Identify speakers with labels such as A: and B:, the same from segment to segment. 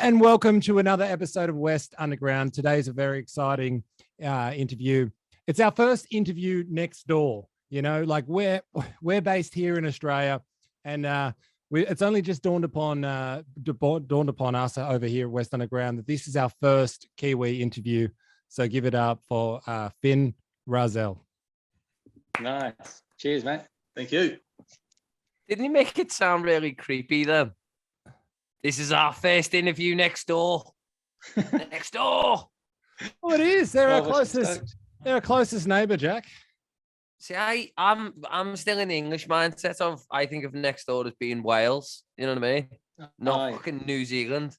A: And welcome to another episode of West Underground. Today's a very exciting interview. It's our first interview next door. You know, like we're based here in Australia, and it's only just dawned upon us over here at West Underground that this is our first Kiwi interview. So give it up for Fin Rah Zel.
B: Nice. Cheers, mate.
C: Thank you.
D: Didn't he make it sound really creepy then? This is our first interview next door. Next door.
A: Oh, it is. They're our closest. They're our closest neighbour, Jack.
D: See, I'm still in the English mindset of I think of next door as being Wales. You know what I mean? Not fucking New Zealand.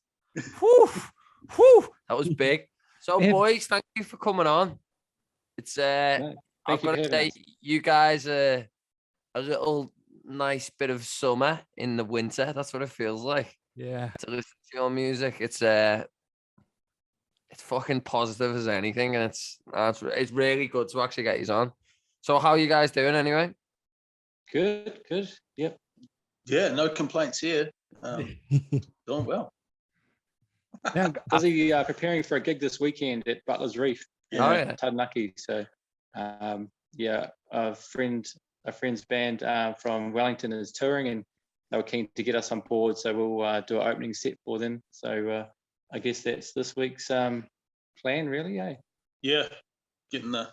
D: Whew, whew, that was big. So, boys, thank you for coming on. It's I've got to say, you guys are a little nice bit of summer in the winter. That's what it feels like.
A: Yeah.
D: To listen to your music, it's fucking positive as anything, and it's really good to actually get you on. So how are you guys doing anyway?
B: Good. Yep.
C: Yeah, no complaints here. Doing well.
B: Now, busy preparing for a gig this weekend at Butler's Reef in Taranaki. So, a friend's band from Wellington is touring, and they were keen to get us on board. So we'll do an opening set for them. So I guess that's this week's plan, really, eh?
C: Yeah, getting the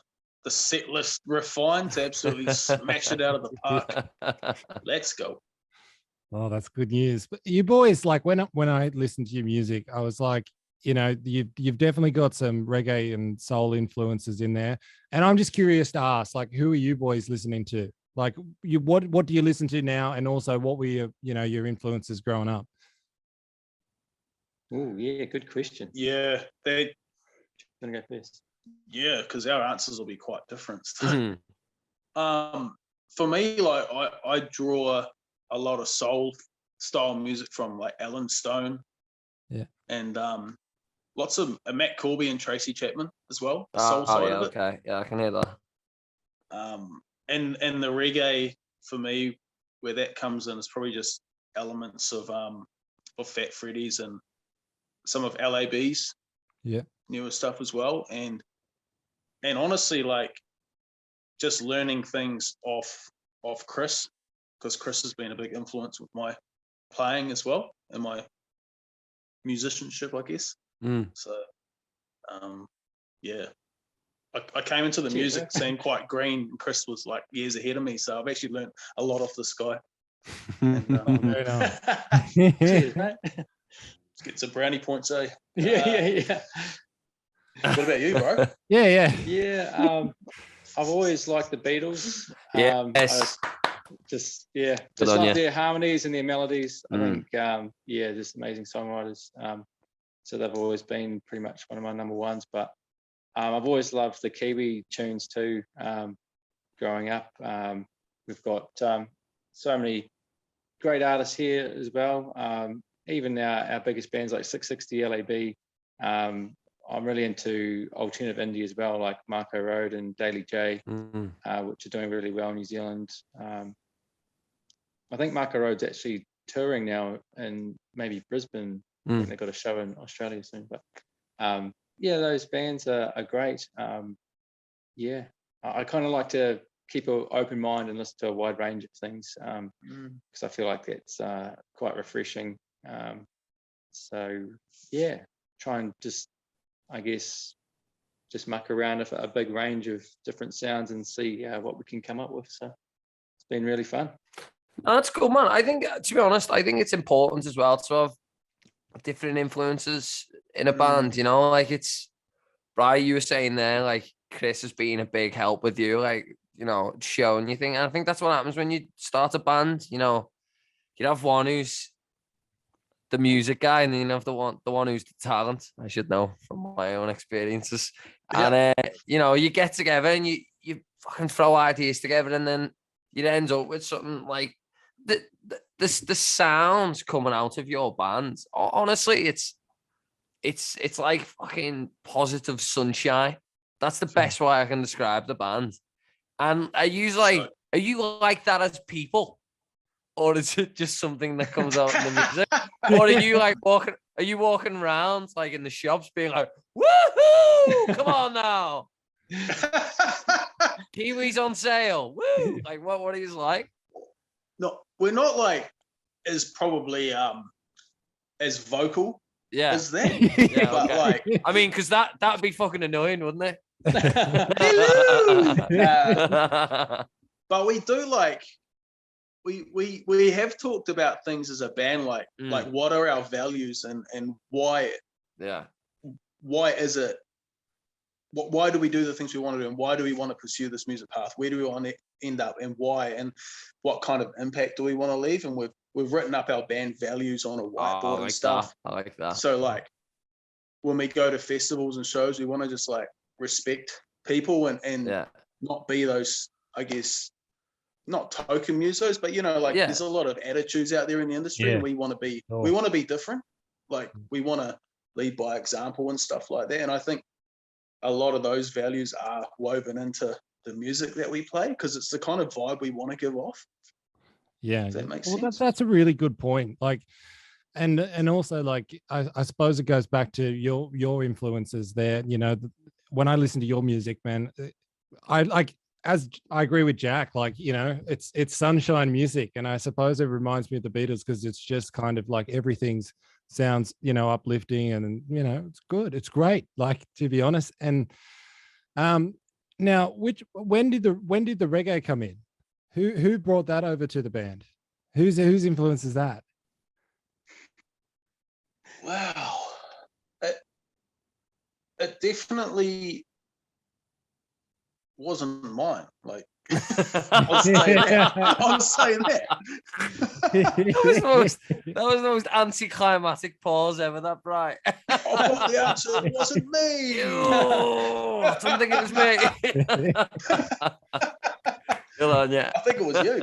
C: set list refined to absolutely smash it out of the park. Let's go.
A: Oh, that's good news. But you boys, like when I listened to your music, I was like, you know, you've definitely got some reggae and soul influences in there. And I'm just curious to ask, like, who are you boys listening to? Like, what do you listen to now? And also, what were your influences growing up?
B: Oh, yeah, good question.
C: Yeah,
B: I'm gonna go first.
C: Yeah, because our answers will be quite different.
D: Mm-hmm.
C: For me, like I draw a lot of soul style music from like Alan Stone.
A: Yeah.
C: And lots of Matt Corby and Tracy Chapman as well. Soul side of it.
D: Okay. Yeah, I can hear that.
C: And the reggae for me, where that comes in, is probably just elements of Fat Freddy's and some of LAB's newer stuff as well. And honestly, like just learning things off Chris, because Chris has been a big influence with my playing as well and my musicianship, I guess. So I came into the music scene quite green, and Chris was like years ahead of me, so I've actually learned a lot off this guy.
A: Very nice.
B: Cheers, mate.
C: Let's get some brownie points, eh?
B: Yeah.
C: What about you, bro?
B: Yeah. I've always liked the Beatles.
D: Yes.
B: Just love their harmonies and their melodies. I think, just amazing songwriters. So they've always been pretty much one of my number ones. But I've always loved the Kiwi tunes too. Growing up, we've got so many great artists here as well. Even our biggest bands like 660 LAB. I'm really into alternative indie as well, like Marco Road and Daily J, which are doing really well in New Zealand. I think Marco Road's actually touring now in maybe Brisbane. I think they've got a show in Australia soon. But those bands are great. I kind of like to keep an open mind and listen to a wide range of things because I feel like it's quite refreshing. Try and just, I guess, just muck around with a big range of different sounds and see what we can come up with. So it's been really fun.
D: Oh, that's cool, man. I think, to be honest, it's important as well to have different influences in a band, you know, like it's, Brian, you were saying there, like Chris has been a big help with you, like, you know, showing you things. And I think that's what happens when you start a band, you know, you have one who's the music guy, and then you have the one who's the talent. I should know from my own experiences. And you know, you get together and you fucking throw ideas together, and then you end up with something like the sounds coming out of your band. Honestly, it's like fucking positive sunshine. That's the best way I can describe the band. And are you like that as people? or is it just something that comes out in the music? Or are you like walking? Are you walking around like in the shops, being like, "Woohoo! Come on now, Kiwis on sale, woo!" Like what are you like?
C: No, we're not like as probably as vocal as that.
D: Yeah,
C: but
D: okay.
C: like,
D: I mean, because that'd be fucking annoying, wouldn't it?
C: Hello. But we do like we have talked about things as a band, like what are our values and why is it, why do we do the things we want to do, and why do we want to pursue this music path, where do we want to end up, and why, and what kind of impact do we want to leave. And we've written up our band values on a whiteboard and stuff.
D: I like that.
C: So like when we go to festivals and shows, we want to just like respect people and not be those, I guess, not token musos, but like there's a lot of attitudes out there in the industry, and we want to be different. Like we want to lead by example and stuff like that. And I think a lot of those values are woven into the music that we play, because it's the kind of vibe we want to give off.
A: Yeah,
C: does that make sense?
A: That's a really good point. Like, and also like I suppose it goes back to your influences there. When I listen to your music, man, I agree with Jack. Like, it's sunshine music, and I suppose it reminds me of the Beatles, because it's just kind of like everything's sounds uplifting, and it's good, it's great, like, to be honest. And now when did the reggae come in? Who brought that over to the band? Whose influence is that?
C: Wow, it definitely wasn't mine. Like, I'll say that.
D: That was the most anticlimactic pause ever, that Bright.
C: I got the answer. It wasn't me.
D: I don't think it was me. Good on, yeah.
C: I think it was you.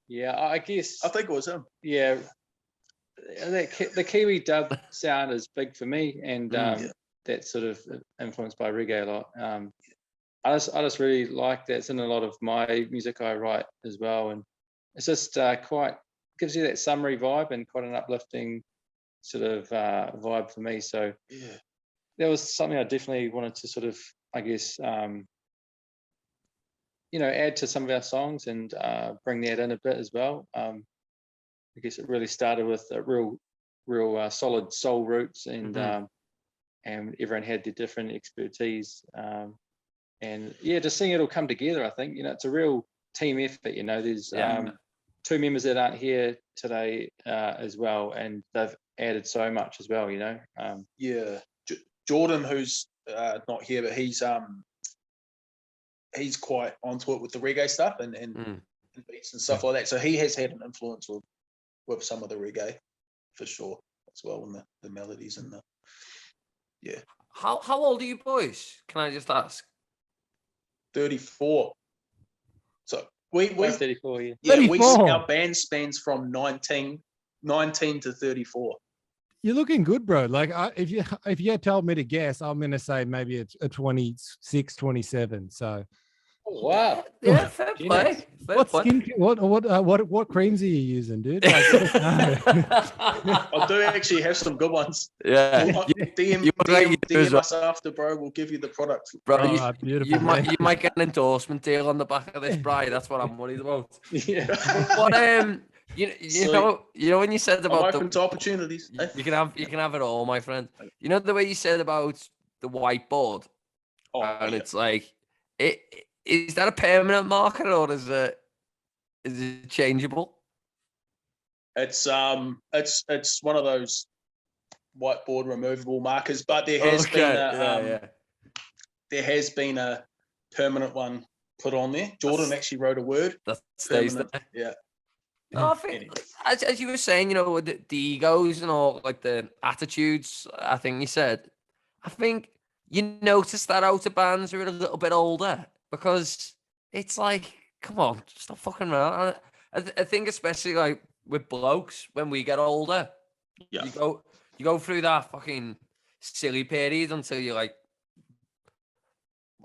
B: Yeah, I guess.
C: I think it was him.
B: Yeah, the Kiwi dub sound is big for me, and that's sort of influenced by reggae a lot. I just really like that. It's in a lot of my music I write as well, and it's just quite gives you that summery vibe and quite an uplifting sort of vibe for me. So that was something I definitely wanted to sort of, I guess, add to some of our songs and bring that in a bit as well. I guess it really started with a real solid soul roots, and everyone had their different expertise. And just seeing it all come together, I think, it's a real team effort. There's two members that aren't here today as well, and they've added so much as well,
C: Jordan, who's not here, but he's quite onto it with the reggae stuff and beats and stuff like that. So he has had an influence with some of the reggae for sure as well, and the melodies and the
D: How old are you boys? Can I just ask?
C: 34. So we
B: 34,
C: yeah. 34. Our band spans from 19 to 34.
A: You're looking good, bro. Like, if you had told me to guess, I'm gonna say maybe it's a 26, 27. So.
B: Oh, wow.
D: Yeah, fair play.
A: What creams are you using, dude? Like,
C: I do actually have some good ones.
D: Yeah.
C: DM us after, bro. We'll give you the product.
D: Bro, you might get an endorsement deal on the back of this, Bri. That's what I'm worried about.
C: Yeah.
D: But you know when you said about
C: I'm open to opportunities.
D: You can have it all, my friend. You know the way you said about the whiteboard, it's like is that a permanent marker, or is it changeable?
C: It's one of those whiteboard removable markers, but there has been a permanent one put on there. Jordan actually wrote a word
D: that stays there.
C: Yeah.
D: No, I think as you were saying, the egos and all, like the attitudes, I think you said, I think you notice that out of bands who are a little bit older, because it's like, come on, stop fucking around. I think especially like with blokes, when we get older, you go through that fucking silly period until you're like,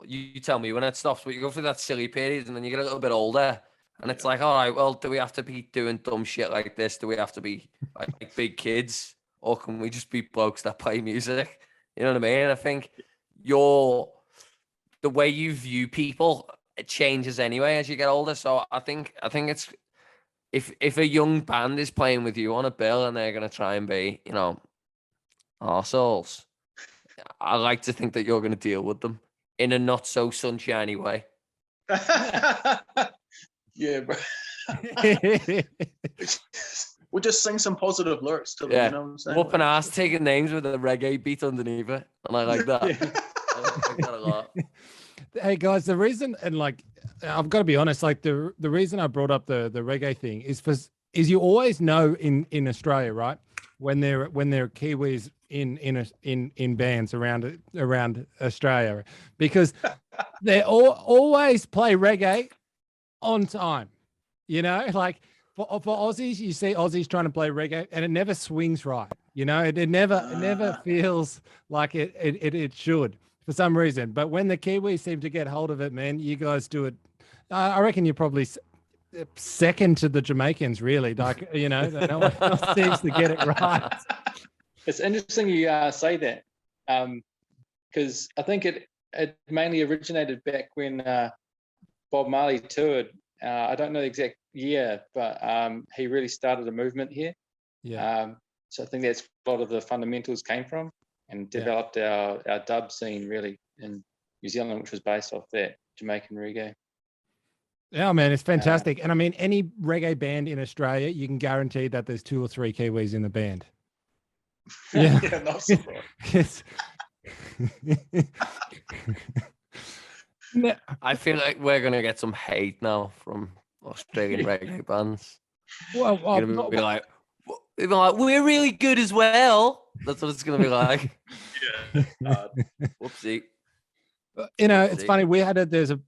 D: you tell me when it stops, but you go through that silly period and then you get a little bit older And it's like, all right, well, do we have to be doing dumb shit like this? Do we have to be like big kids? Or can we just be blokes that play music? You know what I mean? I think the way you view people, it changes anyway as you get older. So I think it's, if a young band is playing with you on a bill and they're gonna try and be, arseholes, I like to think that you're gonna deal with them in a not so sunshiny way.
C: Yeah, bro. We'll just sing some positive lyrics to them.
D: Yeah,
C: You know what I'm saying?
D: whooping ass, taking names with a reggae beat underneath it, and I like that. I like that a lot.
A: Hey guys, the reason, and like, I've got to be honest, like the reason I brought up the reggae thing is you always know in Australia, right, when there are Kiwis in bands around Australia, because they always play reggae on time, like for Aussies, you see Aussies trying to play reggae and it never swings right, it never feels like it should for some reason. But when the Kiwis seem to get hold of it, man, you guys do it. I reckon you're probably second to the Jamaicans, really. Like, no one else seems to get it right.
B: It's interesting you say that, because I think it mainly originated back when Bob Marley toured. I don't know the exact year, but he really started a movement here.
A: Yeah.
B: So I think that's a lot of the fundamentals came from, and developed our dub scene really in New Zealand, which was based off that Jamaican reggae.
A: Yeah, man, it's fantastic. And I mean, any reggae band in Australia, you can guarantee that there's 2 or 3 Kiwis in the band. Yeah,
C: not surprised.
A: No.
D: I feel like we're gonna get some hate now from Australian reggae bands.
A: Well,
D: Gonna be like, we're really good as well. That's what it's gonna be like.
C: Yeah.
D: Whoopsie.
A: It's funny.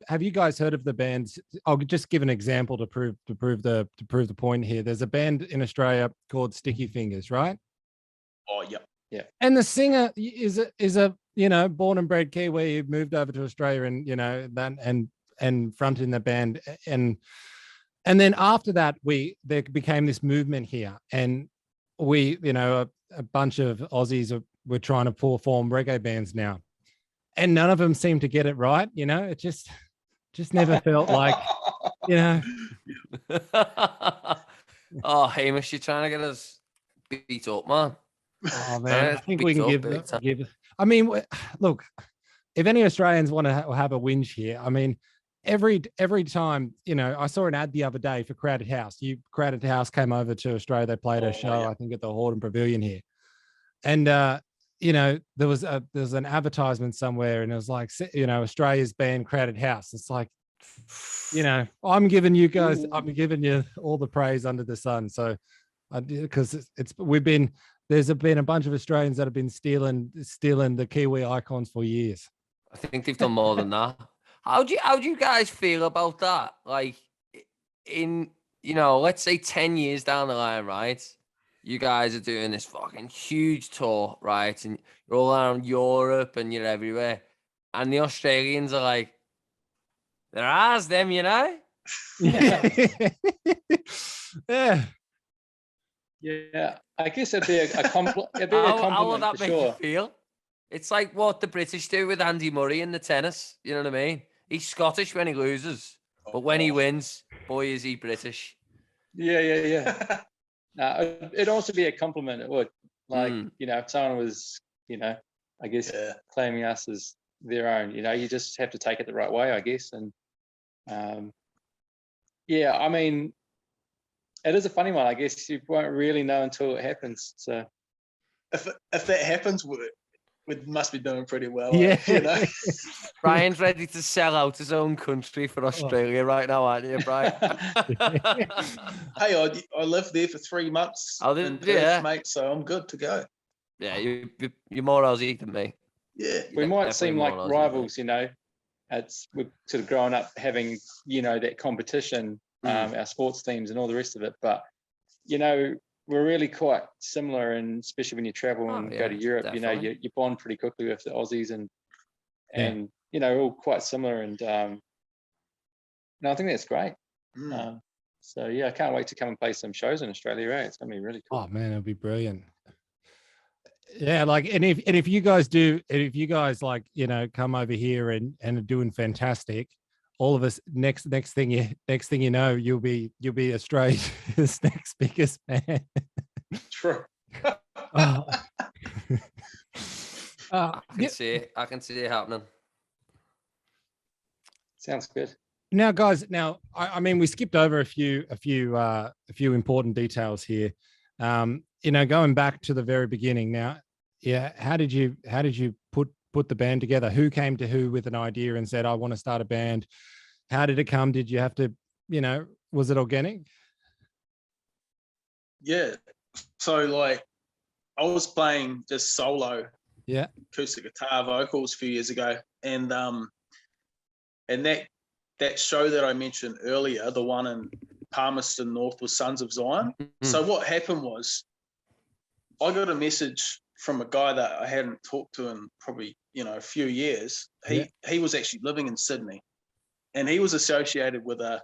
A: Have you guys heard of the bands? I'll just give an example to prove the point here. There's a band in Australia called Sticky Fingers, right?
C: Oh, yeah.
B: Yeah.
A: And the singer is a born and bred Kiwi who moved over to Australia and fronted in the band, and then after that there became this movement here, and a bunch of Aussies were trying to form reggae bands now, and none of them seem to get it right. It just never felt like,
D: Oh, Hamish, you're trying to get us beat up, man.
A: Oh man, I think we can give. I mean, look, if any Australians want to have a whinge here, I mean, every time, I saw an ad the other day for Crowded House. Crowded House came over to Australia. They played a show, I think, at the Hordern Pavilion here, and there was an advertisement somewhere, and it was like, Australia's band Crowded House. It's like, I'm giving you all the praise under the sun. So, because there's been a bunch of Australians that have been stealing the Kiwi icons for years.
D: I think they've done more than that. How do you guys feel about that? Like, in let's say 10 years down the line, right? You guys are doing this fucking huge tour, right? And you're all around Europe and you're everywhere. And the Australians are like, they're ours, them,
A: Yeah. Yeah.
B: Yeah, I guess it'd be a compliment.
D: How will that
B: for
D: make
B: sure.
D: you feel? It's like what the British do with Andy Murray in the tennis. You know what I mean? He's Scottish when he loses, but when he wins, boy, is he British.
B: Yeah. It'd also be a compliment. It would, like, if someone was, I guess claiming us as their own, you just have to take it the right way, I guess. And I mean, it is a funny one. I guess you won't really know until it happens. So
C: if that happens, we must be doing pretty well.
A: Yeah.
D: Brian's ready to sell out his own country for Australia right now, aren't you, Brian?
C: Hey, I lived there for 3 months in Perth, mate, so I'm good to go.
D: Yeah, you're more Aussie than me.
C: Yeah.
B: We might seem like rivals, we've sort of grown up having, that competition, our sports teams and all the rest of it. But, we're really quite similar, and especially when you travel and go to Europe,
D: definitely.
B: you bond pretty quickly with the Aussies and we're all quite similar. And I think that's great. So yeah, I can't wait to come and play some shows in Australia. Right? It's gonna be really cool.
A: Oh man, it'll be brilliant. Yeah, like, and if you guys do, if you guys like, you know, come over here and are doing fantastic, all of us next thing you know, you'll be Australia's next biggest band.
C: True.
A: Oh.
D: I can see it. I can see it happening.
B: Sounds good.
A: Now, guys, I mean, we skipped over a few important details here. You know, going back to the very beginning. Now, yeah, how did you put the band together? Who came to who with an idea and said, "I want to start a band"? How did it come? Did you have to, you know, was it organic?
C: Yeah. So like, I was playing just solo, acoustic guitar vocals a few years ago, and that show that I mentioned earlier, the one in Palmerston North, was Sons of Zion. So what happened was, I got a message from a guy that I hadn't talked to in probably, you know, a few years. He was actually living in Sydney, and he was associated with a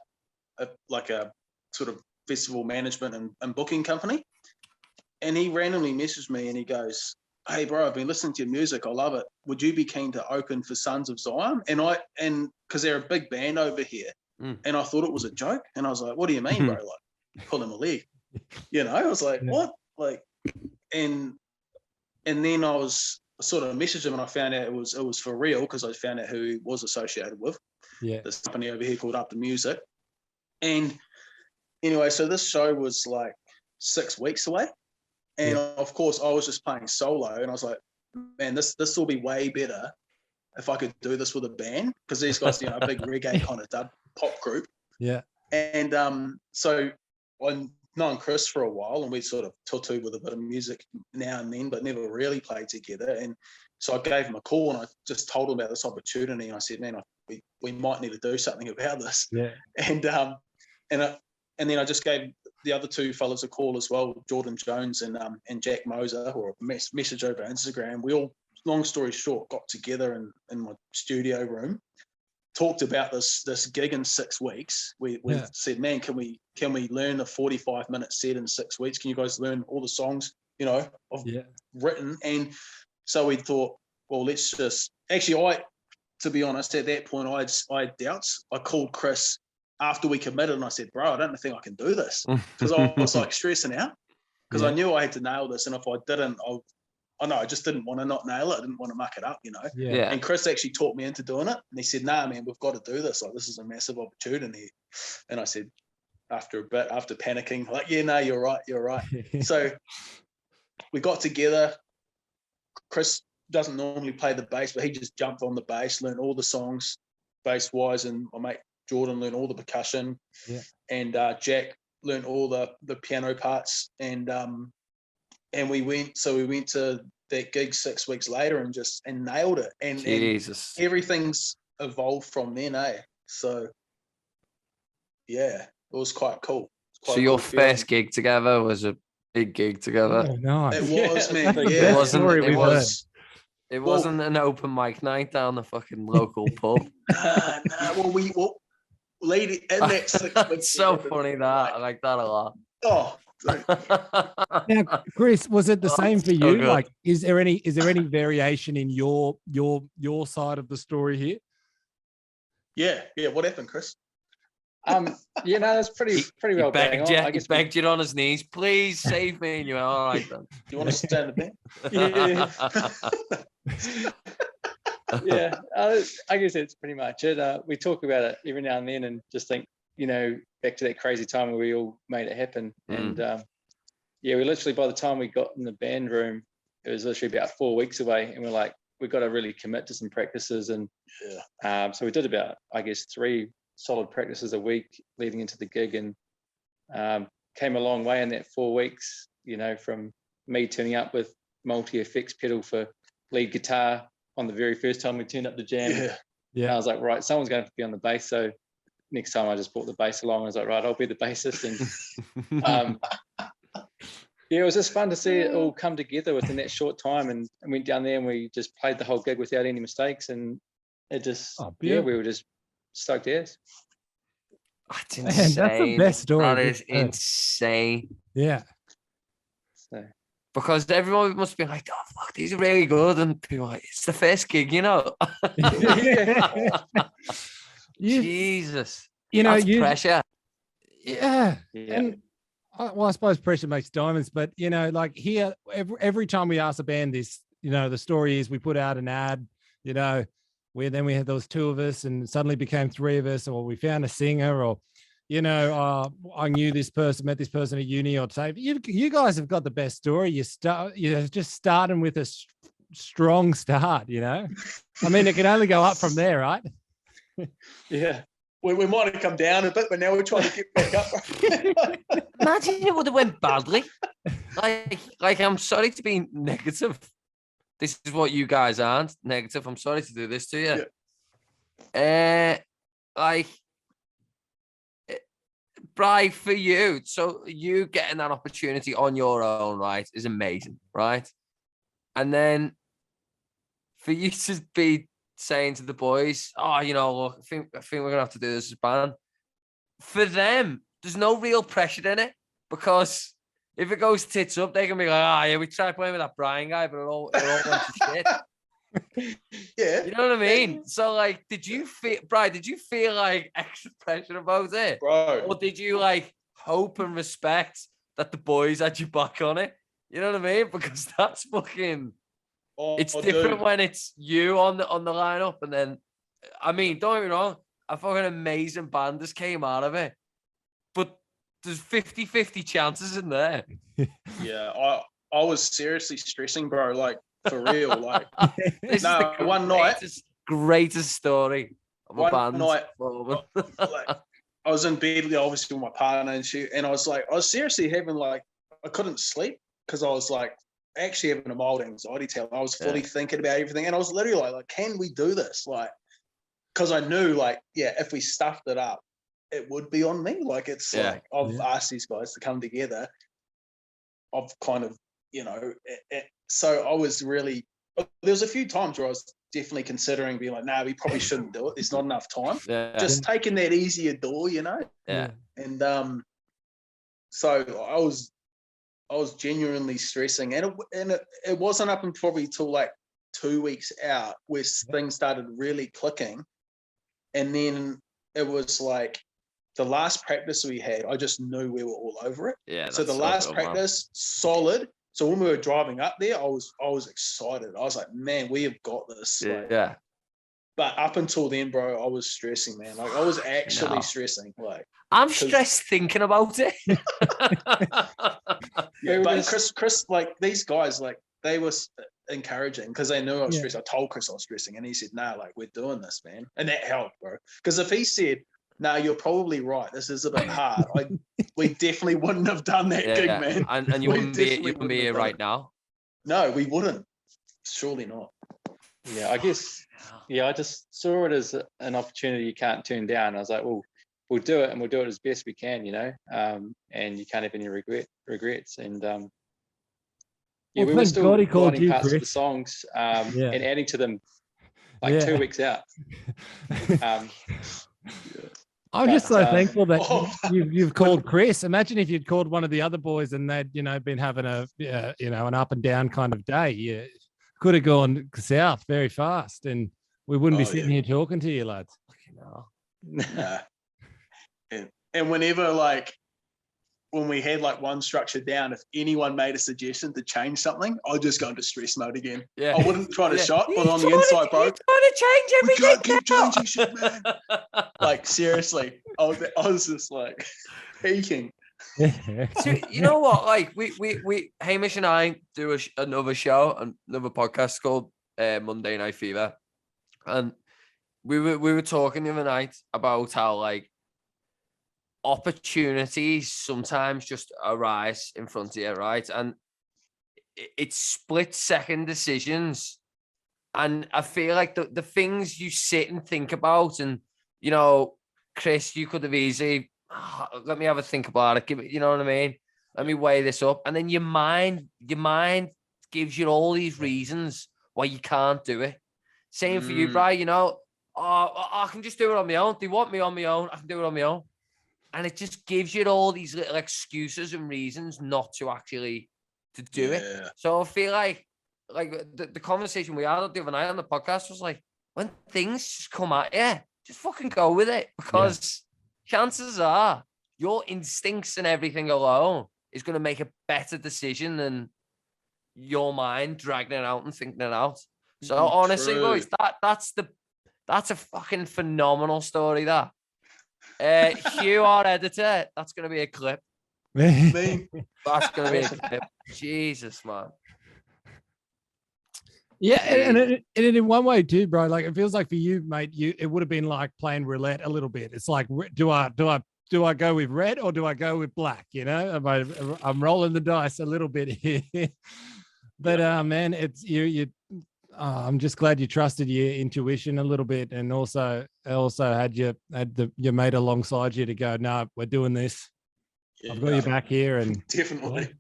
C: sort of festival management and booking company. And he randomly messaged me and he goes, "Hey bro, I've been listening to your music. I love it. Would you be keen to open for Sons of Zion?" And because they're a big band over here. And I thought it was a joke. And I was like, "What do you mean, bro? Like, pull him a leg." You know, I was like, "What?" Like, and then I sort of messaged him and I found out it was for real, because I found out who he was associated with. Yeah. This company over here called Up the Music. And anyway, so this show was like 6 weeks away. And of course, I was just playing solo, and I was like, "Man, this will be way better if I could do this with a band," because these guys, you know, a big reggae kind of dub pop group. Yeah. And so I've known Chris for a while, and we sort of tattooed with a bit of music now and then, but never really played together. And so I gave him a call, and I just told him about this opportunity, and I said, "Man, we might need to do something about this." Yeah. And then I just gave the other two fellas a call as well, Jordan Jones and Jack Moser, or a message over Instagram. We all, long story short, got together in my studio room, talked about this gig in 6 weeks. We said, "Man, can we learn a 45-minute set in 6 weeks? Can you guys learn all the songs, you know, I've written?" And so we thought, well, let's just, actually, to be honest, at that point, I had doubts. I called Chris after we committed, and I said, "Bro, I don't think I can do this," because I was like stressing out, because I knew I had to nail this, and if I didn't, I just didn't want to not nail it. I didn't want to muck it up, you know. Yeah. And Chris actually talked me into doing it, and he said, "Nah, man, we've got to do this. Like, this is a massive opportunity." And I said, after a bit, after panicking, like, "Yeah, no, you're right." So we got together. Chris doesn't normally play the bass, but he just jumped on the bass, learned all the songs bass wise, and my mate Jordan learned all the percussion, and Jack learned all the piano parts, and we went to that gig 6 weeks later and nailed it, and everything's evolved from then, so yeah, it was quite cool.
D: So your first gig together was a big gig together.
A: Oh, nice.
C: It was, man. Yeah,
D: it wasn't an open mic night down the fucking local pub.
C: Well, lady, and that 6 weeks.
D: It's so funny that I like that a lot.
C: Oh.
A: Now, Chris, was it the same for you? Like, is there any variation in your side of the story here?
C: Yeah. What happened, Chris?
B: You know, that's pretty well.
D: I guess begged you on his knees, "Please save me." And you went, "All right then."
C: Do you want to stand a bit?
B: Yeah. I guess that's pretty much it. We talk about it every now and then, and just think, you know, back to that crazy time where we all made it happen. And we literally, by the time we got in the band room, it was literally about 4 weeks away, and we're like, we've got to really commit to some practices. And so we did about, I guess, 3 solid practices a week leading into the gig, and came a long way in that 4 weeks, you know, from me turning up with multi-effects pedal for lead guitar on the very first time we turned up the jam. And I was like, right, someone's going to be on the bass. So next time I just brought the bass along. I was like, right, I'll be the bassist. And it was just fun to see it all come together within that short time. And went down there and we just played the whole gig without any mistakes. And it just, we were just stoked as.
D: That's
A: Man,
D: insane.
A: that's the best story.
D: That is insane.
A: Yeah.
B: So,
D: Because everyone must be like, oh, fuck, these are really good. And people are like, it's the first gig, you know? Jesus. That's pressure.
A: Yeah.
B: yeah.
A: And well, I suppose pressure makes diamonds, but like here, every time we ask a band this, the story is we put out an ad, where then we had those two of us and suddenly became three of us, or we found a singer, or, I knew this person, met this person at uni, or say, you guys have got the best story. You're just starting with a strong start, I mean, it can only go up from there, right?
C: Yeah. We might have come down a bit, but now we're trying to get back up.
D: Imagine it would have went badly. Like I'm sorry to be negative. This is what you guys aren't, negative. I'm sorry to do this to you. Yeah. Bri, for you, so you getting that opportunity on your own, right, is amazing, right? And then for you to be saying to the boys, oh, look, I think we're gonna have to do this as a band. For them, there's no real pressure in it, because if it goes tits up, they can be like, yeah, we tried playing with that Brian guy, but it all went to shit.
C: Yeah.
D: You know what I mean? So, like, did you feel like extra pressure about it?
C: Bro.
D: Or did you like hope and respect that the boys had you back on it? You know what I mean? Because that's fucking it's different when it's you on the lineup, and then I mean, don't get me wrong, a fucking amazing band just came out of it. But there's 50-50 chances in there.
C: Yeah, I was seriously stressing, bro. Like, for real. Like,
D: this is the
C: one night,
D: greatest story of a band.
C: Night, like, I was in bed, obviously, with my partner and I was seriously having, like, I couldn't sleep because I was like actually having a mild anxiety attack. I was fully thinking about everything, and I was literally like, can we do this? Like, because I knew, like, if we stuffed it up, it would be on me. Like, it's like, I've asked these guys to come together. I've kind of, so I was really, there was a few times where I was definitely considering being like, nah, we probably shouldn't do it. There's not enough time. Just taking that easier door,
D: Yeah.
C: And so I was genuinely stressing, and it wasn't up until probably till like 2 weeks out where things started really clicking. And then it was like the last practice we had, I just knew we were all over it.
D: Yeah.
C: So the last practice, solid. So when we were driving up there, I was excited. I was like, man, we have got this.
D: Yeah.
C: But up until then, bro, I was stressing, man. Like, I was actually stressing. Like,
D: I'm stressed thinking about it.
C: But Chris, like, these guys, like, they were encouraging because they knew I was stressed. I told Chris I was stressing, and he said, nah, like, we're doing this, man. And that helped, bro. Because if he said, nah, you're probably right, this is a bit hard, we definitely wouldn't have done that gig, man.
D: And you wouldn't be here right now.
C: No, we wouldn't. Surely not.
B: Yeah, I guess. Yeah, I just saw it as an opportunity you can't turn down. I was like, well, we'll do it, and we'll do it as best we can, and you can't have any regrets. And we were still writing parts of the songs and adding to them like 2 weeks out.
A: I'm just so thankful that you've called Chris. Imagine if you'd called one of the other boys and they'd been having an up and down kind of day. Yeah, could have gone south very fast, and we wouldn't be sitting here talking to you, lads.
C: Nah. And whenever, like, when we had like one structure down, if anyone made a suggestion to change something, I'd just go into stress mode again. Yeah. I wouldn't try to shot, but on the inside, bro.
D: You're trying to change everything.
C: We can't keep changing shit, man. Like, seriously, I was just like peaking.
D: So, you know what? Like, we Hamish and I do another show, another podcast called Monday Night Fever, and we were talking the other night about how, like, opportunities sometimes just arise in front of you, right? And it's split-second decisions. And I feel like the things you sit and think about, and, Chris, you could have easily, let me have a think about it. Give it, you know what I mean? Let me weigh this up. And then your mind gives you all these reasons why you can't do it. Same for you, Brian, I can just do it on my own. They want me on my own. I can do it on my own. And it just gives you all these little excuses and reasons not to actually to do it. So I feel like the conversation we had the other night on the podcast was like, when things just come at you, just fucking go with it, because chances are your instincts and everything alone is going to make a better decision than your mind dragging it out and thinking it out. So honestly, boys, that's a fucking phenomenal story. That Hugh, our editor, that's going to be a clip. That's going to be a clip. Jesus, man.
A: Yeah, and in one way too, bro. Like, it feels like for you, mate, it would have been like playing roulette a little bit. It's like, do I go with red or do I go with black? You know, I'm rolling the dice a little bit here. But man, it's you. I'm just glad you trusted your intuition a little bit, and also had your mate alongside you to go, no, we're doing this. I've got you back here, and
C: definitely.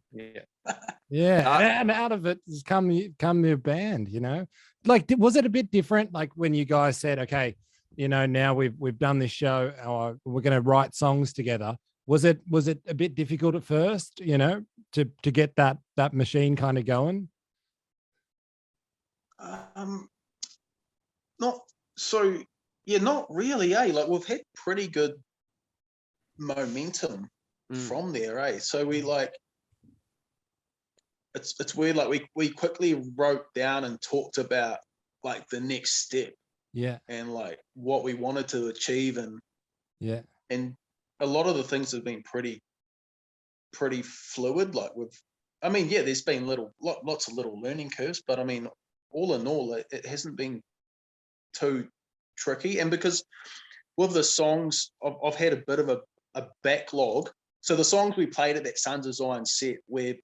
A: Yeah, and out of it has come your band, you know. Like, was it a bit different, like when you guys said, okay, you know, now we've done this show, or we're going to write songs together? Was it a bit difficult at first, you know, to get that machine kind of going?
C: Not so. Yeah, not really. Like, we've had pretty good momentum from there. So we like. It's weird, like we quickly wrote down and talked about like the next step, and like what we wanted to achieve, and a lot of the things have been pretty fluid. Like there's been lots of little learning curves, but I mean, all in all, it hasn't been too tricky. And because with the songs, I've had a bit of a backlog. So the songs we played at that Sun Design set, we've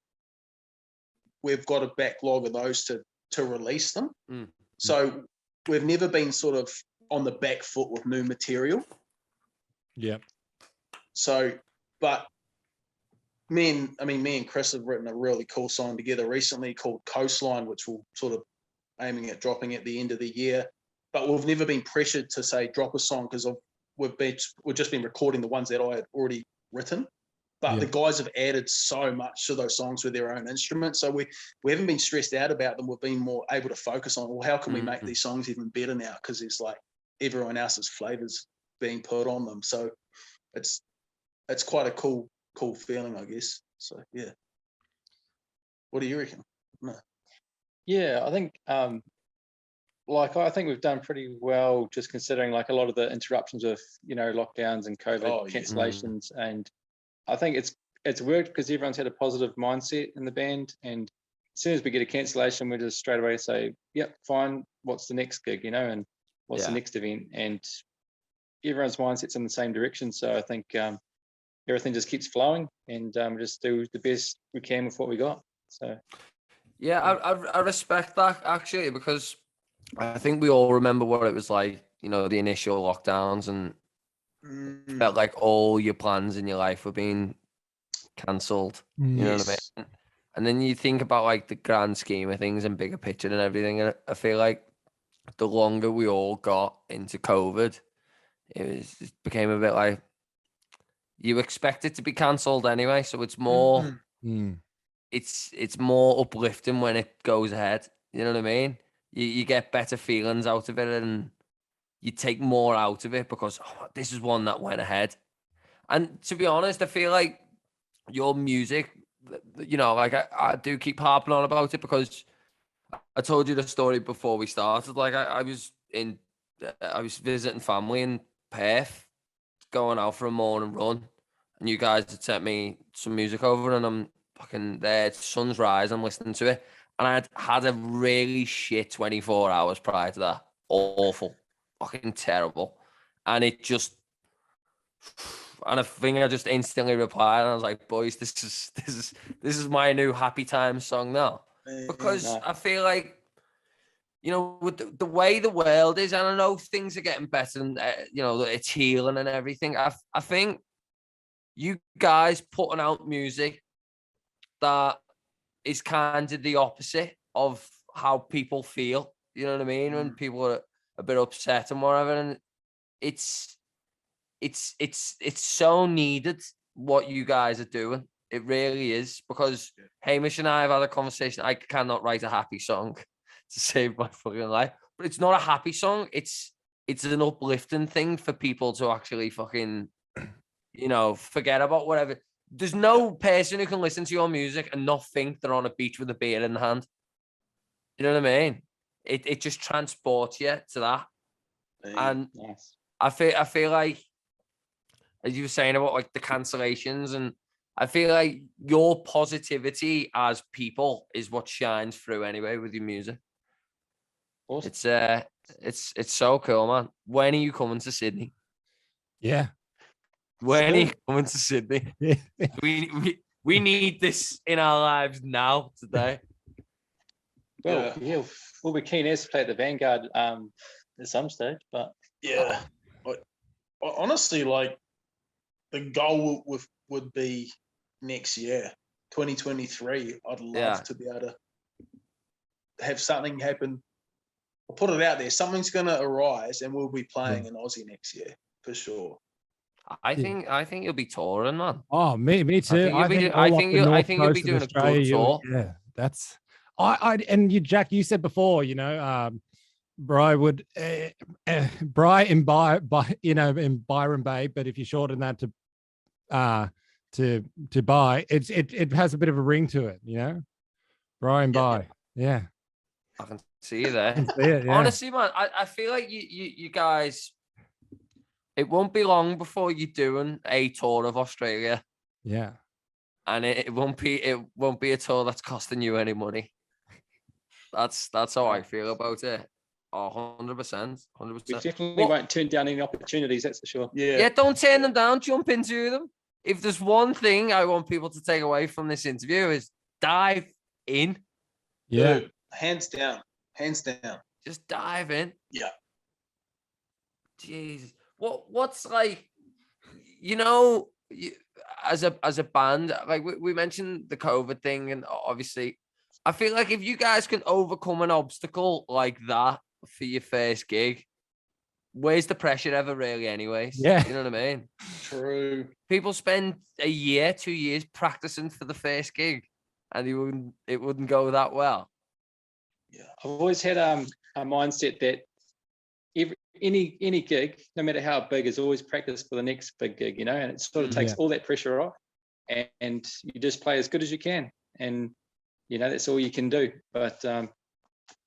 C: got a backlog of those to release them. So we've never been sort of on the back foot with new material.
A: Yeah.
C: So, but me and Chris have written a really cool song together recently called Coastline, which we'll sort of aiming at dropping at the end of the year. But we've never been pressured to say drop a song, because we've just been recording the ones that I had already written. But the guys have added so much to those songs with their own instruments. So we haven't been stressed out about them. We've been more able to focus on, well, how can we make these songs even better now? Because it's like everyone else's flavors being put on them. So it's quite a cool feeling, I guess. So, yeah. What do you reckon? No.
B: Yeah, I think I think we've done pretty well, just considering like a lot of the interruptions of, you know, lockdowns and COVID cancellations. And I think it's worked because everyone's had a positive mindset in the band, and as soon as we get a cancellation, we just straight away say, yep, fine, what's the next gig, you know, and what's the next event, and everyone's mindset's in the same direction. So I think everything just keeps flowing, and we just do the best we can with what we got. So
D: I respect that, actually, because I think we all remember what it was like, you know, the initial lockdowns, and felt like all your plans in your life were being cancelled. You know what I mean? And then you think about like the grand scheme of things and bigger picture and everything. And I feel like the longer we all got into COVID, it became a bit like you expect it to be cancelled anyway. So it's more, it's more uplifting when it goes ahead. You know what I mean? You get better feelings out of it, and you take more out of it because this is one that went ahead. And to be honest, I feel like your music, you know, like I do keep harping on about it, because I told you the story before we started. Like I was visiting family in Perth, going out for a morning run, and you guys had sent me some music over, and I'm fucking there. It's sun's rise. I'm listening to it, and I had a really shit 24 hours prior to that. Awful, fucking terrible, and it just. And I think I just instantly replied, and I was like, "Boys, this is my new happy time song now." Because I feel like, you know, with the way the world is, and I know things are getting better, and you know, it's healing and everything. I think you guys putting out music that is kind of the opposite of how people feel. You know what I mean? When people are a bit upset and whatever, and it's it's so needed what you guys are doing. It really is, because Hamish and I have had a conversation. I cannot write a happy song to save my fucking life, but it's not a happy song. It's an uplifting thing for people to actually fucking, forget about whatever. There's no person who can listen to your music and not think they're on a beach with a beer in the hand. You know what I mean? It just transports you to that. And
B: nice.
D: I feel like, as you were saying about like the cancellations, and I feel like your positivity as people is what shines through anyway with your music.
B: Awesome.
D: It's so cool, man. When are you coming to Sydney?
A: Yeah.
D: When are you coming to Sydney? we need this in our lives now, today.
B: Well, yeah, we'll be keen as to play at the Vanguard at some stage, but
C: yeah. Honestly, like the goal would be next year, 2023. I'd love to be able to have something happen. I'll put it out there. Something's going to arise, and we'll be playing in Aussie next year for sure.
D: I think you'll be touring, man.
A: Oh, me too.
D: I think you'll be doing a good tour.
A: Yeah, that's. And you, Jack, you said before, Bry would Bry in Byron Bay, but if you shorten that to By, it has a bit of a ring to it, Bry and By. Yeah.
D: I can see you there.
A: See it, yeah.
D: Honestly, man, I feel like you guys, it won't be long before you're doing a tour of Australia.
A: Yeah.
D: And it won't be a tour that's costing you any money. That's how I feel about it. 100%.
B: We definitely won't turn down any opportunities, that's for sure.
D: Yeah, don't turn them down, jump into them. If there's one thing I want people to take away from this interview, is dive in.
A: Yeah.
C: Dude, hands down.
D: Just dive in.
C: Yeah.
D: Jesus. What's like, as a band, like we mentioned the COVID thing, and obviously I feel like if you guys can overcome an obstacle like that for your first gig, where's the pressure ever really anyways?
A: Yeah.
D: You know what I mean?
C: True.
D: People spend a year, 2 years practicing for the first gig, and it wouldn't go that well.
B: Yeah. I've always had a mindset that any gig, no matter how big, is always practice for the next big gig, and it sort of takes all that pressure off, and you just play as good as you can, and that's all you can do. But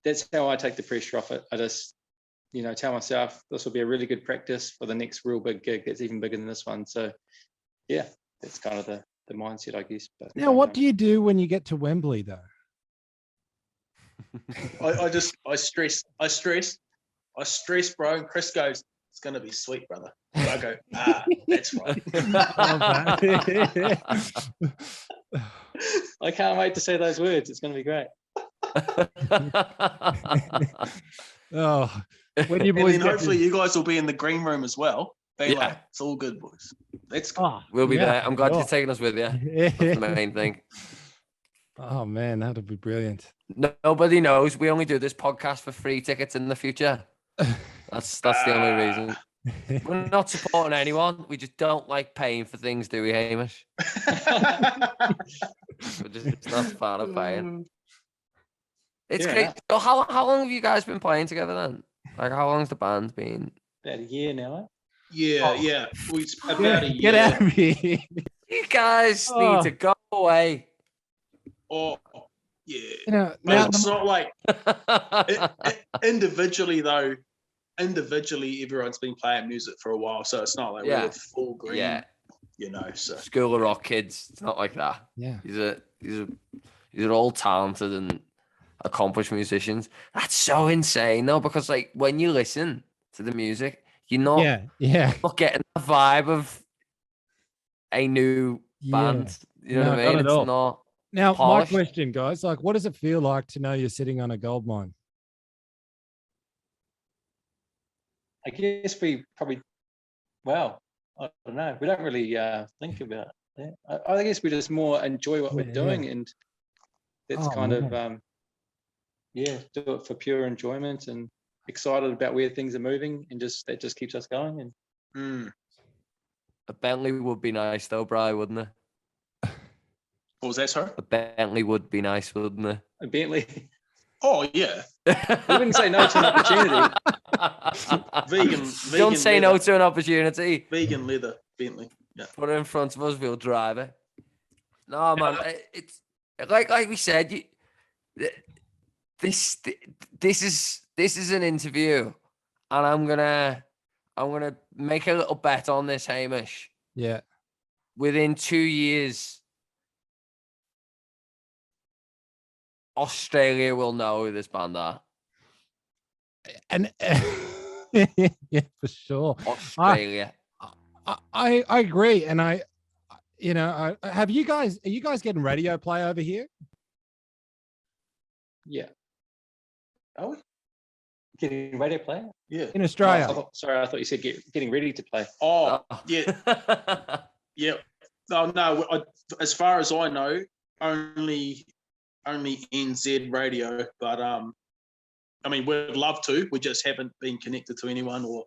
B: that's how I take the pressure off it. I just tell myself this will be a really good practice for the next real big gig that's even bigger than this one. So yeah, that's kind of the mindset, I guess. But
A: now, what do you do when you get to Wembley though?
C: I stress, bro. And Chris goes, "It's gonna be sweet, brother." And I go, that's right.
B: I can't wait to say those words. It's gonna be great.
A: Oh, when you
C: boys, and then hopefully you guys will be in the green room as well. Like, it's all good, boys. Let's go.
A: Oh,
D: we'll be there. I'm glad you're taking us with you. That's the main thing.
A: Oh man, that'd be brilliant.
D: Nobody knows. We only do this podcast for free tickets in the future. That's the only reason. We're not supporting anyone. We just don't like paying for things, do we, Hamish? We're just not a fan of paying. It's great. So how long have you guys been playing together then? Like, how long's the band been?
B: About a year now.
C: Yeah. About a year.
A: Get out of here.
D: You guys need to go away.
C: Oh, yeah. But it's not like individually though. Individually, everyone's been playing music for a while, so it's not like we're full green. Yeah. So
D: School of Rock kids. It's not like that.
A: Yeah.
D: These are all talented and accomplished musicians. That's so insane though, because like when you listen to the music, you're not getting the vibe of a new band. You know what I mean? It's not.
A: Now,
D: polished.
A: My question, guys, like, what does it feel like to know you're sitting on a gold mine?
B: I guess we probably, I don't know. We don't really think about that. I guess we just more enjoy what we're doing, and that's do it for pure enjoyment and excited about where things are moving, and that just keeps us going. And
D: A Bentley would be nice though, Bri, wouldn't it?
C: What was that, sorry?
D: A Bentley would be nice, wouldn't it?
B: A Bentley.
C: Oh yeah.
B: We wouldn't say no to an opportunity.
C: Vegan.
D: Don't say no
C: leather.
D: to an opportunity.
C: Vegan leather Bentley. Yeah.
D: Put it in front of us, we'll drive it. No, man, it's like we said. This is an interview, and I'm gonna make a little bet on this, Hamish.
A: Yeah.
D: Within 2 years, Australia will know who this band are.
A: And yeah, for sure.
D: Australia.
A: I agree. And are you guys getting radio play over here?
B: Yeah.
C: Are we?
B: Getting ready to play?
C: Yeah.
A: In Australia?
B: I thought you said getting ready to play.
C: Oh, yeah. Yeah. No. As far as I know, only NZ radio. But I mean, we'd love to. We just haven't been connected to anyone, or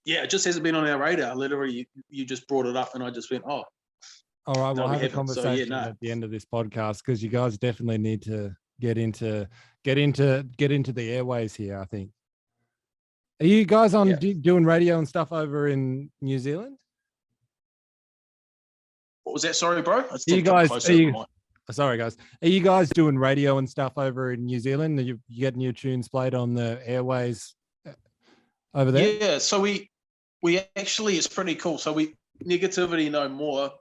C: it just hasn't been on our radar. Literally, you just brought it up, and I just went, oh.
A: All right, we'll have a conversation
C: So,
A: at the end of this podcast, because you guys definitely need to get into the airways here, I think. Are you guys on doing radio and stuff over in New Zealand?
C: What was that? Sorry, bro.
A: Sorry, guys. Are you guys doing radio and stuff over in New Zealand? You getting your tunes played on the airways over there?
C: Yeah. So we actually, it's pretty cool. So we Negativity No More.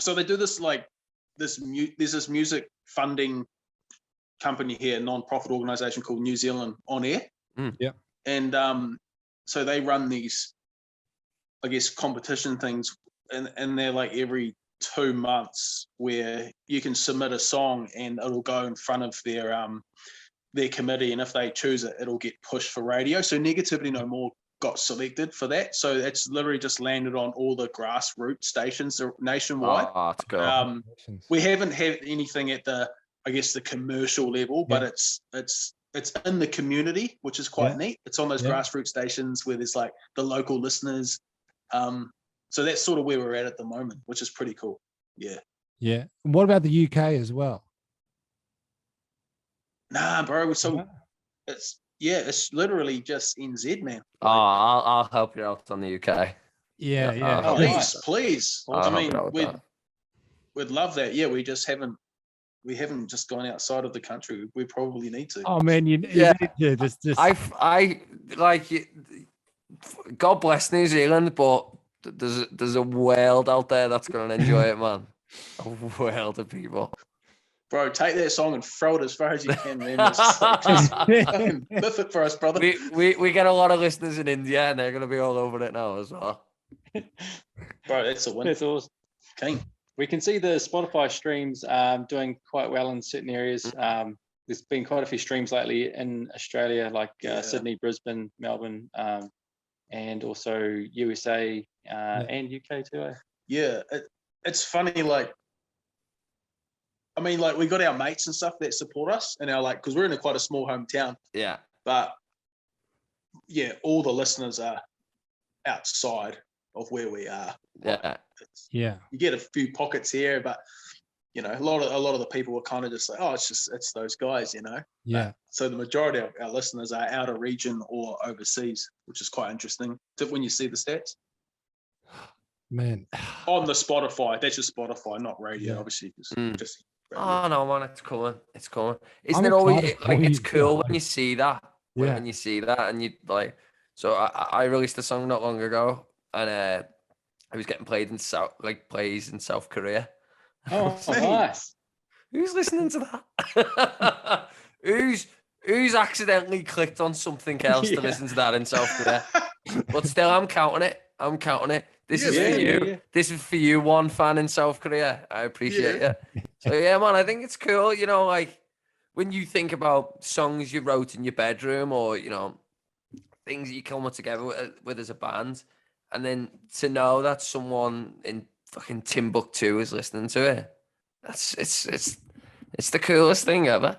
C: So they do this there's this music funding company here, a non-profit organization called New Zealand On Air.
A: Yeah.
C: And so they run these, I guess, competition things, and they're like every 2 months, where you can submit a song and it'll go in front of their committee, and if they choose it, it'll get pushed for radio. So Negativity No More got selected for that. So it's literally just landed on all the grassroots stations nationwide.
D: Oh, that's cool.
C: We haven't had anything at the commercial level, but it's in the community, which is quite neat. It's on those grassroots stations where there's like the local listeners. So that's sort of where we're at the moment, which is pretty cool. Yeah.
A: Yeah. And what about the UK as well?
C: Nah, bro. So it's literally just NZ, man.
D: Oh, I'll help you out on the UK.
A: Yeah.
C: Oh, please. I mean,
D: we'd
C: love that. Yeah, we haven't just gone outside of the country. We probably need to.
A: Oh man, you need to just.
D: I like. God bless New Zealand, but there's a world out there that's gonna enjoy it, man. A world of people.
C: Bro, take that song and throw it as far as you can, man. Lift it for us, brother.
D: We get a lot of listeners in India, and they're gonna be all over it now as well.
C: Bro, that's a win.
B: That's awesome.
C: Keen.
B: We can see the Spotify streams doing quite well in certain areas. There's been quite a few streams lately in Australia, like Sydney, Brisbane, Melbourne, and also USA and UK too.
C: Yeah, it's funny. I mean, we got our mates and stuff that support us, and because we're in quite a small hometown.
D: Yeah.
C: But yeah, all the listeners are outside of where we are.
A: Yeah.
C: You get a few pockets here, but a lot of the people are kind of just like, oh, it's those guys,
A: Yeah.
C: So the majority of our listeners are out of region or overseas, which is quite interesting when you see the stats.
A: Man.
C: On the Spotify, that's just Spotify, not radio, obviously. Just radio.
D: Oh no, man, it's cool. It's cool. Isn't it always it's cool when you see that?
A: Yeah.
D: When you see that, and you So I released a song not long ago, and I was getting plays in South Korea.
B: Oh, nice.
D: Who's listening to that? Who's accidentally clicked on something else to listen to that in South Korea? But still, I'm counting it. This is for you. Yeah. This is for you, one fan in South Korea. I appreciate it. So yeah, man, I think it's cool. When you think about songs you wrote in your bedroom, or things that you come together with as a band, and then to know that someone in fucking Timbuktu is listening to it, it's the coolest thing ever.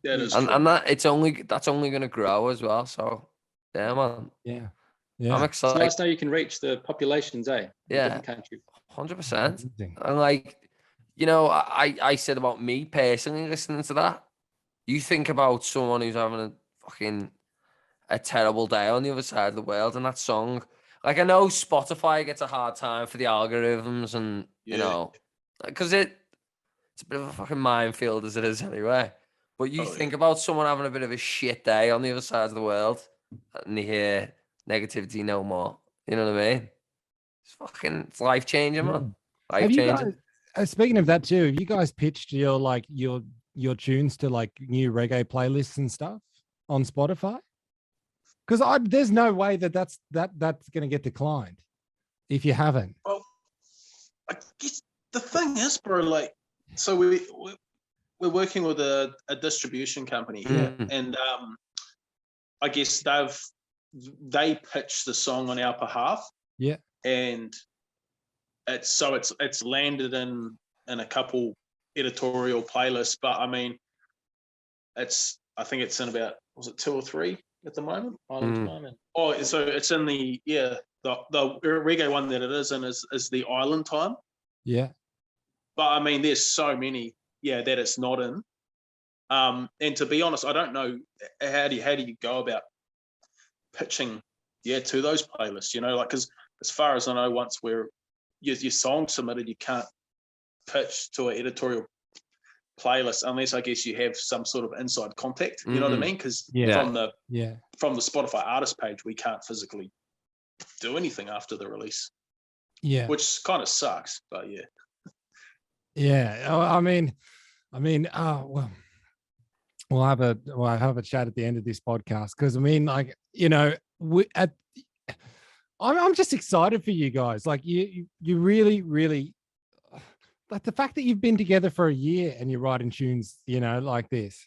C: Yeah, it is.
D: And that's only going to grow as well. So yeah, man.
A: Yeah. Yeah.
D: I'm
B: It's
D: excited.
B: nice to know you can reach the populations, in
D: Yeah.
B: different countries.
D: 100%. And like, you know, I said about me personally listening to that. You think about someone who's having a terrible day on the other side of the world, and that song, like, I know Spotify gets a hard time for the algorithms, and you know, because it's a bit of a fucking minefield as it is anyway. But you think about someone having a bit of a shit day on the other side of the world, and you hear negativity no more. You know what I mean? It's life changing, man. Life changing.
A: Speaking of that too, have you guys pitched your tunes to like new reggae playlists and stuff on Spotify? Because there's no way that's going to get declined if you haven't.
C: Well, I guess the thing is, bro, like, so we're working with a distribution company here, and I guess they pitched the song on our behalf.
A: Yeah, and
C: it's landed in a couple editorial playlists, but I mean, I think it's in about, was it 2 or 3 at the moment?
B: Island Time.
C: Oh, so it's in the reggae one that it is in is the Island Time.
A: Yeah.
C: But I mean, there's so many, that it's not in. And to be honest, I don't know how do you go about pitching, to those playlists, you know, like, because as far as I know, once your song submitted, you can't pitch to an editorial playlist unless, I guess, you have some sort of inside contact. You know what I mean? Because from the Spotify artist page, we can't physically do anything after the release. Yeah, which kind of sucks, but yeah. Yeah,
A: I mean, well, we'll have a chat at the end of this podcast, because I mean, like, you know, I'm just excited for you guys. Like, you really, really, like, the fact that you've been together for a year and you're writing tunes, you know, like this.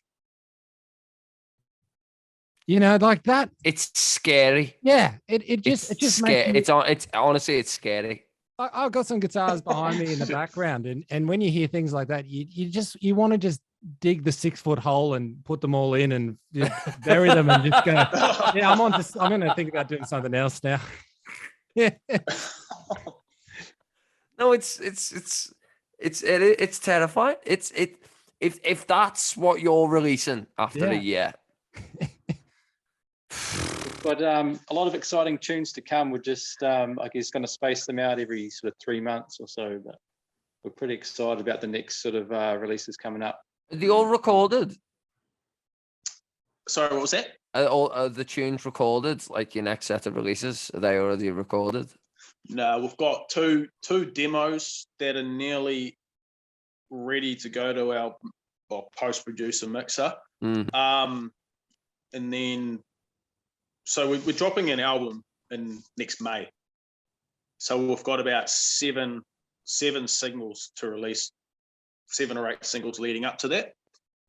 A: You know, like that.
D: It's scary.
A: Yeah, it just
D: scary. It's honestly, it's scary.
A: I've got some guitars behind me in the background, and when you hear things like that, you want to just dig the 6-foot hole and put them all in and bury them and just go. Yeah, I'm going to think about doing something else now. Yeah.
D: No, it's terrifying. If that's what you're releasing after a year.
B: But a lot of exciting tunes to come. We're just, I guess, going to space them out every sort of 3 months or so. But we're pretty excited about the next sort of releases coming up.
D: Are they all recorded?
C: Sorry, what was that?
D: Are the tunes recorded? Like your next set of releases, are they already recorded?
C: No, we've got two demos that are nearly ready to go to our post-producer mixer. And then, so we're dropping an album in next May. So we've got about seven singles to release, 7 or 8 singles leading up to that.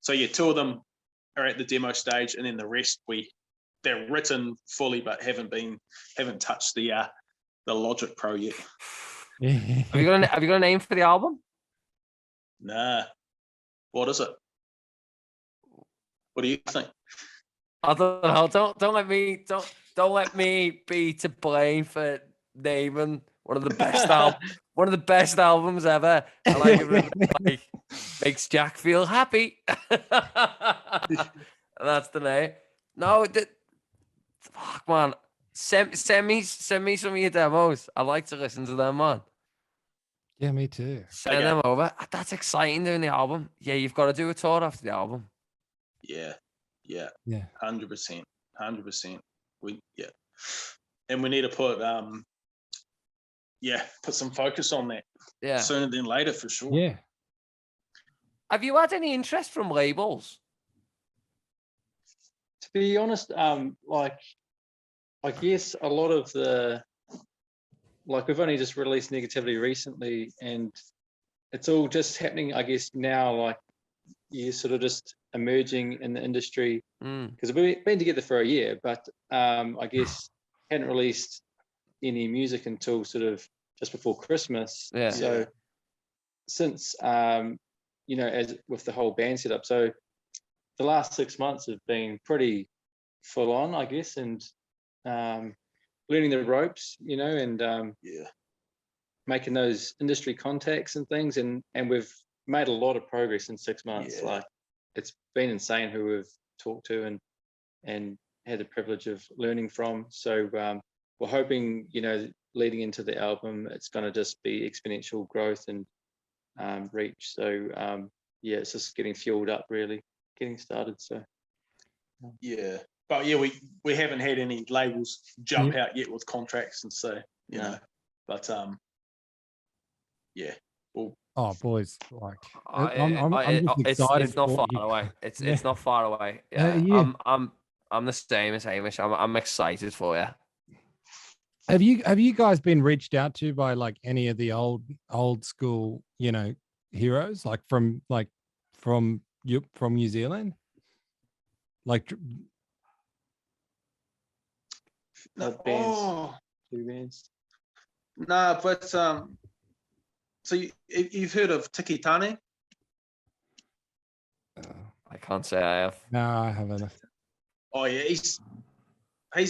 C: So 2 of them are at the demo stage, and then the rest they're written fully but haven't touched the Logic Pro yet.
D: Have you got a name for the album?
C: Nah. What is it? What do you think?
D: I don't know. Don't let me be to blame for naming one of the best albums ever. I like it. Makes Jack feel happy. That's the name. No, fuck, man. Send me some of your demos. I like to listen to them, man.
A: Yeah, me too.
D: Send them over. That's exciting, doing the album. Yeah, you've got to do a tour after the album.
C: Yeah. 100%. And we need to put some focus on that. Yeah. Sooner than later, for sure.
A: Yeah.
D: Have you had any interest from labels?
B: To be honest, like, I guess a lot of we've only just released Negativity recently, and it's all just happening, I guess, now, like, you're sort of just emerging in the industry, because we've been together for a year, but I guess hadn't released any music until sort of just before Christmas.
D: Yeah.
B: So since, you know, as with the whole band setup, so the last 6 months have been pretty full on, I guess, and learning the ropes, you know, and
C: Yeah.
B: making those industry contacts and things, and we've made a lot of progress in 6 months.
C: Yeah.
B: Like, it's been insane who we've talked to and had the privilege of learning from. So we're hoping, you know, leading into the album, it's going to just be exponential growth and reach. So yeah, it's just getting fueled up, really, getting started. So
C: Yeah, but yeah, we haven't had any labels jump out yet with contracts, and so you know, but yeah, well,
A: Oh, boys, like I'm just excited.
D: It's not
A: for
D: far
A: you.
D: away. It's not far away. Yeah,
A: yeah.
D: I'm the same as Hamish. I'm excited for you.
A: Have you guys been reached out to by like any of the old school, you know, heroes, like from New Zealand? Like
C: no,
B: two bands.
C: nah, but so you've heard of Tikitane?
D: I can't say I have.
A: No, I haven't.
C: Oh yeah, he's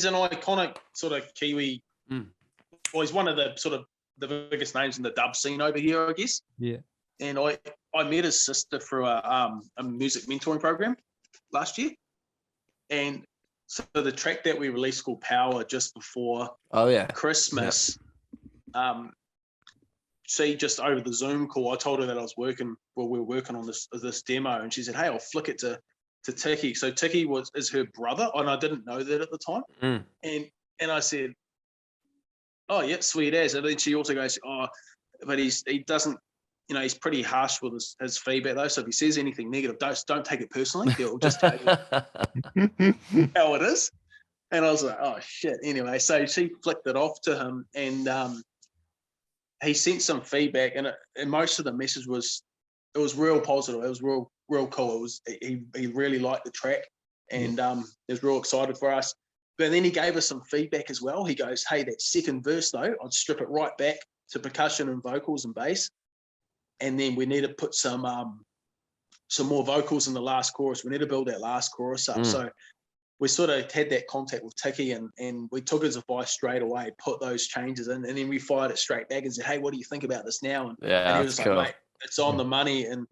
C: an iconic sort of Kiwi. Well, he's one of the sort of the biggest names in the dub scene over here, I guess.
A: Yeah.
C: And I met his sister through a music mentoring program last year, and so the track that we released called Power just before Christmas. Yeah. She just over the Zoom call, I told her that we were working on this demo, and she said, "Hey, I'll flick it to Tiki." So Tiki is her brother, and I didn't know that at the time. And I said, "Oh, yeah, sweet as." And then she also goes, "Oh, but he doesn't, you know, he's pretty harsh with his feedback though. So if he says anything negative, don't take it personally. He'll just tell you how it is." And I was like, "Oh shit." Anyway, so she flicked it off to him, and he sent some feedback, and most of the message was real positive. It was real cool. It was he really liked the track, and he was real excited for us. But then he gave us some feedback as well. He goes, "Hey, that second verse though, I'd strip it right back to percussion and vocals and bass, and then we need to put some more vocals in the last chorus. We need to build that last chorus up." So we sort of had that contact with Tiki, and we took his advice straight away, put those changes in, and then we fired it straight back and said, "Hey, what do you think about this now?" And he was like, "Mate, it's on the money." And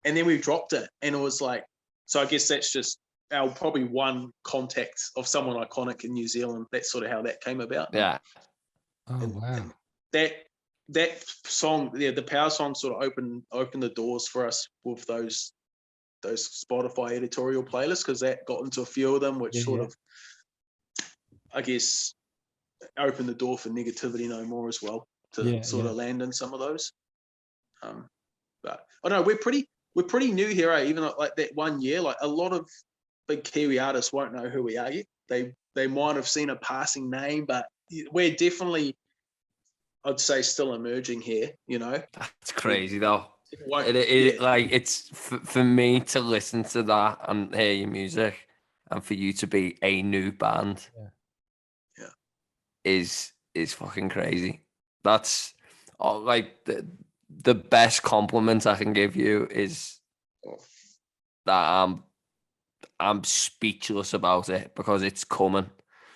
C: then we dropped it, and it was like, so I guess that's just our probably one contact of someone iconic in New Zealand. That's sort of how that came about.
D: Yeah.
A: Oh wow.
C: And that song, yeah, the Power song sort of opened the doors for us with those Spotify editorial playlists, because that got into a few of them, which sort of, I guess, opened the door for negativity no more as well to sort of land in some of those. But I don't know, we're pretty new here, eh? Even like that 1 year, like a lot of big Kiwi artists won't know who we are yet. They might have seen a passing name, but we're definitely, I'd say, still emerging here. You know,
D: that's crazy though. Like it's for me to listen to that and hear your music, and for you to be a new band, is fucking crazy. That's like the best compliment I can give you is that I'm speechless about it, because it's coming.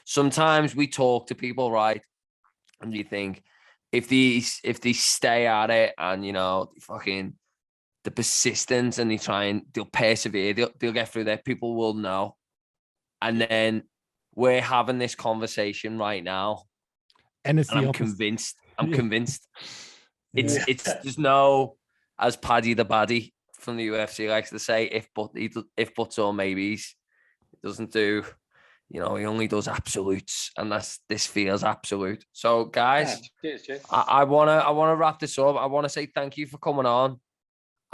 D: Sometimes we talk to people, right, and you think, if they stay at it and, you know, fucking the persistence, and they'll persevere, they'll get through that, people will know. And then we're having this conversation right now,
A: and
D: I'm convinced. It's there's no, as Paddy the Baddy from the UFC likes to say, if buts or maybes. It doesn't do, you know, he only does absolutes, and this feels absolute. So guys, I wanna wrap this up. I want to say thank you for coming on.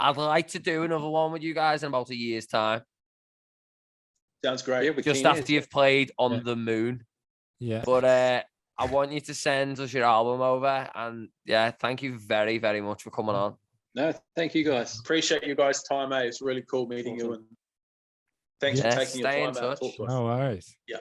D: I'd like to do another one with you guys in about a year's time.
C: Sounds great.
D: Just after you've played on the moon.
A: Yeah.
D: But I want you to send us your album over, and thank you very, very much for coming on.
B: No, thank you guys.
C: Appreciate you guys' time, mate. It's really cool meeting you, and thanks for taking your time out to talk to us.
A: No worries.
C: Yeah.